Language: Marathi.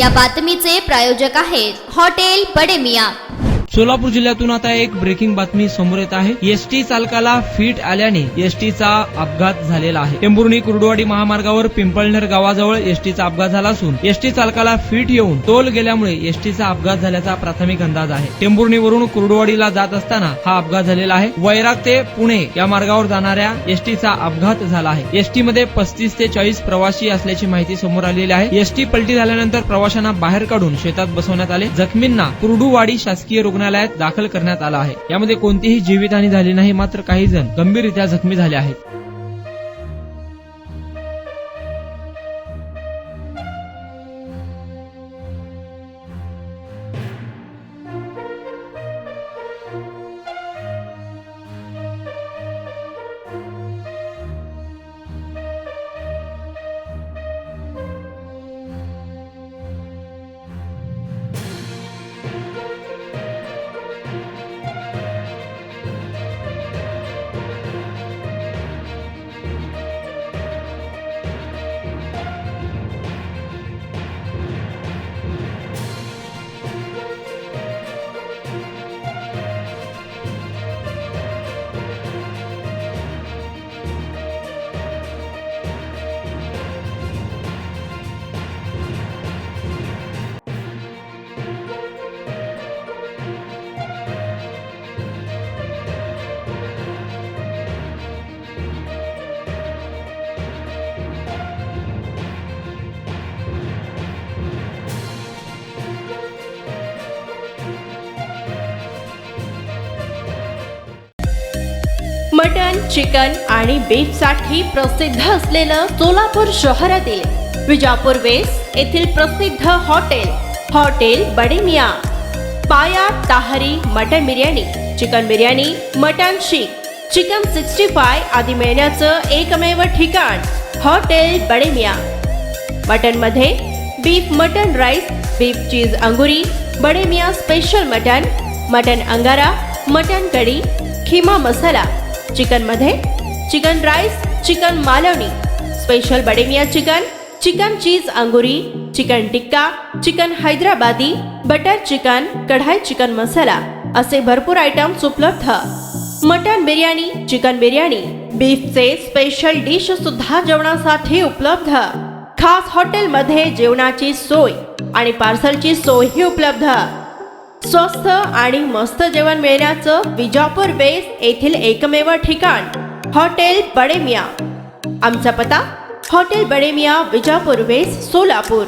या बातमीचे प्रायोजक आहेत हॉटेल बडे मियां। सोलापूर जिल्ह्यातून आता एक ब्रेकिंग बातमी समोर येत आहे। एसटी चालकाला फिट आल्याने एसटीचा अपघात झालेला आहे। टेंभुर्णी कुर्डुवाडी महामार्गावर पिंपळनेर गावाजवळ एसटीचा अपघात झाला असून एसटी चालकाला फिट येऊन टोल गेल्यामुळे एसटीचा अपघात झाल्याचा प्राथमिक अंदाज आहे। टेंभुर्णीवरून कुर्डुवाडीला जात असताना हा अपघात झालेला आहे। वैराग ते पुणे या मार्गावर जाणाऱ्या एसटीचा अपघात झाला आहे। एसटी मध्ये 35 ते 40 प्रवासी असल्याची माहिती समोर आलेली आहे। एसटी पलटी झाल्यानंतर प्रवाशांना बाहेर काढून शेतात बसवण्यात आले। जखमींना कुर्डुवाडी शासकीय रुग्णालयात दाखल करण्यात आला आहे। यामध्ये कोणतीही जीवितहानी झाली नाही, मात्र काही जण गंभीररित्या जखमी झाले आहेत। मटन, चिकन आणि बीफ साठी प्रसिद्ध असलेलं सोलापूर शहरातील विजापूर वेस्ट येथील प्रसिद्ध हॉटेल बडे मियां। पाया ताहरी mutton biryani, chicken biryani, mutton शीख, चिकन 65 आदी मिळण्याचं एकमेव ठिकाण हॉटेल बडे मियां। मटन मध्ये beef mutton rice, beef cheese अंगुरी, Bade Miyan special mutton, mutton अंगारा, मटन कढी, खिमा मसाला। चिकन मध्ये chicken rice, chicken Malvani, special Bade Miyan chicken, chicken cheese अंगुरी, chicken tikka, chicken Hyderabadi, butter chicken, kadai chicken masala असे भरपूर आयटम्स उपलब्ध। मटन बिर्याणी, चिकन बिर्याणी, बीफचे स्पेशल डिश सुद्धा जेवणासाठी उपलब्ध। खास हॉटेलमध्ये जेवणाची सोय आणि पार्सलची सोयही उपलब्ध। स्वस्त आणि मस्त जेवण मिळण्याचं विजापूर वेस्ट येथील एकमेव ठिकाण हॉटेल बडे मियां। आमचा पत्ता हॉटेल बडे मियां, विजापूर वेस्ट, सोलापूर।